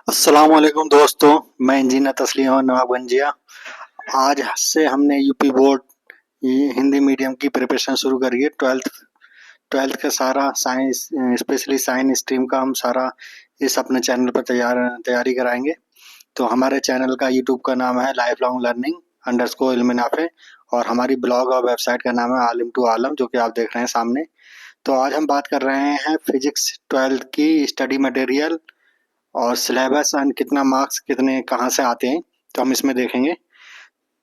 अस्सलामुअलैकुम दोस्तों, मैं इंजीनियर तस्लीम अहमद नवाब गंजिया। आज से हमने यूपी बोर्ड हिंदी मीडियम की प्रिपरेशन शुरू करी है। ट्वेल्थ ट्वेल्थ का सारा साइंस, स्पेशली साइंस स्ट्रीम का हम सारा इस अपने चैनल पर तैयारी कराएंगे। तो हमारे चैनल का यूट्यूब का नाम है लाइफ लॉन्ग लर्निंग अंडरस्कोर इल्म नाफे, और हमारी ब्लॉग और वेबसाइट का नाम है आलिम टू आलम, जो कि आप देख रहे हैं सामने। तो आज हम बात कर रहे हैं फिजिक्स ट्वेल्थ की स्टडी मटेरियल और सिलेबस एंड कितना मार्क्स कितने कहाँ से आते हैं, तो हम इसमें देखेंगे।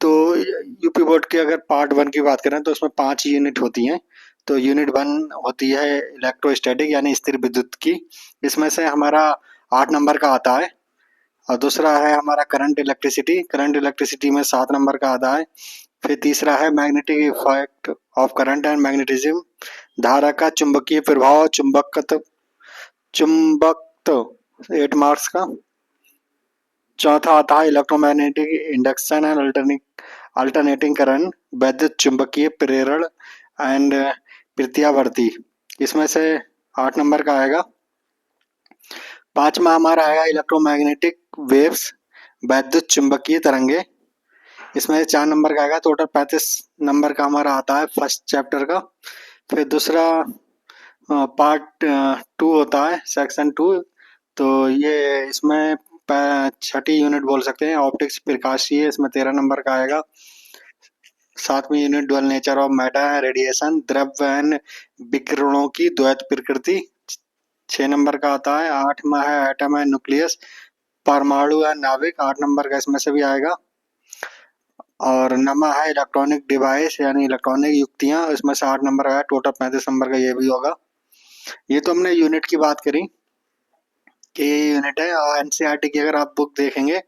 तो यूपी बोर्ड के अगर पार्ट वन की बात करें तो उसमें 5 यूनिट होती हैं। तो यूनिट वन होती है इलेक्ट्रोस्टैटिक यानी स्थिर विद्युत की। इसमें से हमारा 8 नंबर का आता है। और दूसरा है हमारा करंट इलेक्ट्रिसिटी में 7 नंबर का आता है। फिर तीसरा है magnetic effect of current and magnetism, धारा का चुंबकीय प्रभाव, चुंबकत्व 8 मार्क्स का। चौथा आता है electromagnetic induction and alternating current, वैद्युत चुंबकीय प्रेरण एंड प्रत्यावर्ती। इसमें से 8 नंबर का आएगा। पांचवा हमारा आएगा इलेक्ट्रोमैग्नेटिक वेव्स, वैद्युत चुंबकीय तरंगे। इसमें से 4 नंबर का आएगा। टोटल 35 नंबर का हमारा आता है फर्स्ट चैप्टर का। फिर दूसरा पार्ट 2 होता है, सेक्शन 2। तो ये इसमें छठी यूनिट बोल सकते हैं, ऑप्टिक्स प्रकाशीय। इसमें 13 नंबर का आएगा। 7वीं unit dual nature of matter radiation, द्रव्य एंड विकिरणों की द्वैत प्रकृति, 6 नंबर का आता है। 8वां है एटम एंड न्यूक्लियस, परमाणु एंड नाभिक, 8 नंबर का इसमें से भी आएगा। और 9वां है इलेक्ट्रॉनिक डिवाइस यानी इलेक्ट्रॉनिक युक्तियां, इसमें से 8 नंबर आया। टोटल 35 नंबर का ये भी होगा। ये तो हमने यूनिट की बात करी कि ये यूनिट है। और एनसीईआरटी की अगर आप बुक देखेंगे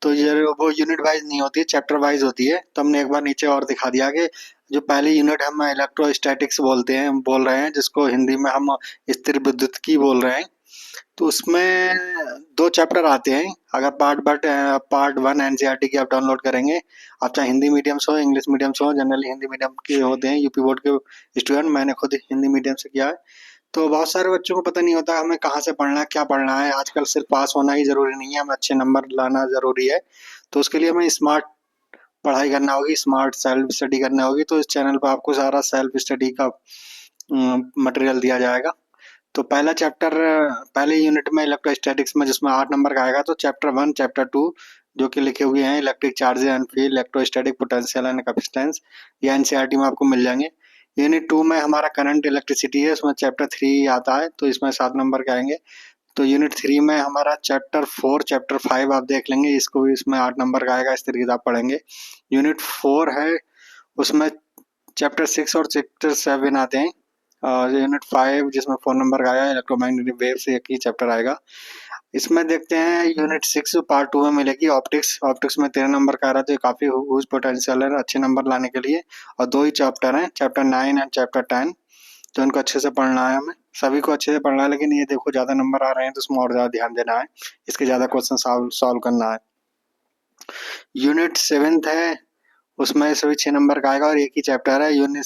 तो ये वो यूनिट वाइज नहीं होती है, चैप्टर वाइज होती है। तो हमने एक बार नीचे और दिखा दिया कि जो पहली यूनिट हम इलेक्ट्रोस्टैटिक्स बोल रहे हैं, जिसको हिंदी में हम स्थिर विद्युत की बोल रहे हैं। तो उसमें 2 चैप्टर आते हैं। अगर पार्ट वन एनसीईआरटी की आप डाउनलोड करेंगे, आप चाहे हिंदी मीडियम से हो इंग्लिश मीडियम से हो, जनरली हिंदी मीडियम के होते हैं यूपी बोर्ड के स्टूडेंट। मैंने खुद हिंदी मीडियम से किया है। तो बहुत सारे बच्चों को पता नहीं होता हमें कहाँ से पढ़ना है, क्या पढ़ना है। आजकल सिर्फ पास होना ही ज़रूरी नहीं है, हमें अच्छे नंबर लाना ज़रूरी है। तो उसके लिए हमें स्मार्ट पढ़ाई करना होगी, स्मार्ट सेल्फ स्टडी करना होगी। तो इस चैनल पर आपको सारा सेल्फ स्टडी का मटेरियल दिया जाएगा। तो पहला चैप्टर पहले यूनिट में इलेक्ट्रोस्टैटिक्स में जिसमें 8 नंबर का आएगा, तो चैप्टर 1 चैप्टर 2 जो कि लिखे हुए हैं electric charges and field, electrostatic potential and capacitance, ये एनसीईआरटी में आपको मिल जाएंगे। यूनिट 2 में हमारा करंट इलेक्ट्रिसिटी है, उसमें चैप्टर 3 आता है, तो इसमें 7 नंबर के आएंगे। तो यूनिट 3 में हमारा चैप्टर 4 चैप्टर 5 आप देख लेंगे, इसको भी इसमें 8 नंबर का आएगा। इस तरीके से आप पढ़ेंगे। यूनिट 4 है, उसमें चैप्टर 6 और चैप्टर 7 आते हैं। और यूनिट 5 जिसमें 4 नंबर का आया इलेक्ट्रोमैग्नेटिक वेव से एक ही चैप्टर आएगा। इसमें देखते हैं यूनिट 6 पार्ट 2 में मिलेगी ऑप्टिक्स। ऑप्टिक्स में 13 नंबर का आ रहा है, तो ये काफ़ी ह्यूज पोटेंशियल है अच्छे नंबर लाने के लिए। और 2 ही चैप्टर हैं, चैप्टर 9 एंड चैप्टर 10, तो इनको अच्छे से पढ़ना है। हमें सभी को अच्छे से पढ़ना है, लेकिन ये देखो ज़्यादा नंबर आ रहे हैं तो उसमें और ज़्यादा ध्यान देना है, इसके ज़्यादा क्वेश्चन सॉल्व करना है। यूनिट 7 है, उसमें सभी 6 नंबर का आएगा और एक ही चैप्टर है। यूनिट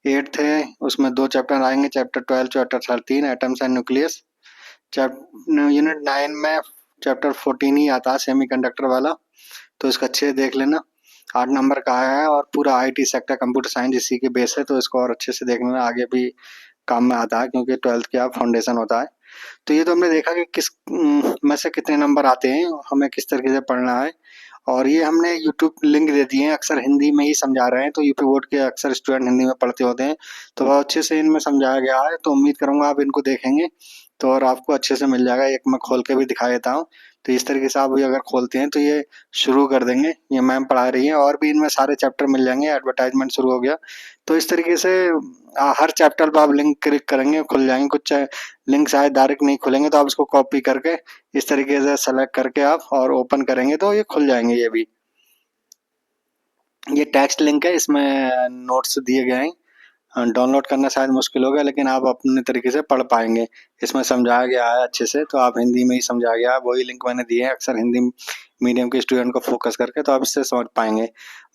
8 है, उसमें 2 चैप्टर आएंगे, chapter 12 chapter 13 atoms and nucleus. Unit 9 में चैप्टर 14 ही आता है, सेमीकंडक्टर वाला, तो इसको अच्छे से देख लेना। 8 नंबर का आया है और पूरा आईटी सेक्टर कंप्यूटर साइंस इसी के बेस है, तो इसको और अच्छे से देख लेना, आगे भी काम में आता है क्योंकि 12th का फाउंडेशन होता है। तो ये तो हमने देखा कि किस में से कितने नंबर आते हैं, हमें किस तरीके से पढ़ना है। और ये हमने यूट्यूब लिंक दे दिए हैं, अक्सर हिंदी में ही समझा रहे हैं, तो यूपी बोर्ड के अक्सर स्टूडेंट हिंदी में पढ़ते होते हैं, तो बहुत अच्छे से इनमें समझाया गया है। तो उम्मीद करूंगा आप इनको देखेंगे तो और आपको अच्छे से मिल जाएगा। एक मैं खोल के भी दिखा देता हूँ। तो इस तरीके से आप भी अगर खोलते हैं तो ये शुरू कर देंगे। ये मैम पढ़ा रही हैं और भी इनमें सारे चैप्टर मिल जाएंगे, एडवर्टाइजमेंट शुरू हो गया। तो इस तरीके से हर चैप्टर पर आप लिंक क्लिक करेंगे खुल जाएंगे। कुछ लिंक शायद डायरेक्ट नहीं खुलेंगे, तो आप इसको कॉपी करके इस तरीके से सेलेक्ट करके आप और ओपन करेंगे तो ये खुल जाएंगे। ये भी ये टेक्स्ट लिंक है, इसमें नोट्स दिए गए हैं। डाउनलोड करना शायद मुश्किल होगा, लेकिन आप अपने तरीके से पढ़ पाएंगे। इसमें समझाया गया है अच्छे से, तो आप हिंदी में ही समझाया गया है, वही लिंक मैंने दिए हैं अक्सर हिंदी मीडियम के स्टूडेंट को फोकस करके, तो आप इससे समझ पाएंगे।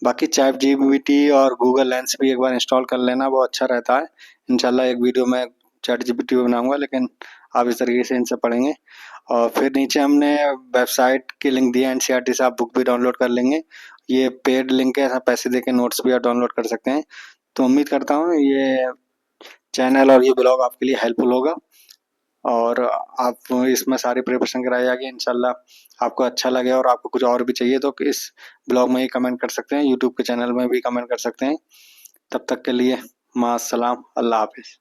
बाकी चैट जीपीटी और गूगल लेंस भी एक बार इंस्टॉल कर लेना, वो अच्छा रहता है। इंशाल्लाह एक वीडियो में चैट जीपीटी बनाऊंगा, लेकिन आप इस तरीके से इनसे पढ़ेंगे। और फिर नीचे हमने वेबसाइट की लिंक दी है एनसीईआरटी से, आप बुक भी डाउनलोड कर लेंगे। ये पेड लिंक है, पैसे देके नोट्स भी आप डाउनलोड कर सकते हैं। तो उम्मीद करता हूँ ये चैनल और ये ब्लॉग आपके लिए हेल्पफुल होगा और आप इसमें सारी प्रिपरेशन कराई जाएगी इंशाल्लाह। आपको अच्छा लगे और आपको कुछ और भी चाहिए तो इस ब्लॉग में ही कमेंट कर सकते हैं, यूट्यूब के चैनल में भी कमेंट कर सकते हैं। तब तक के लिए मास्सलाम, अल्लाह हाफिज़।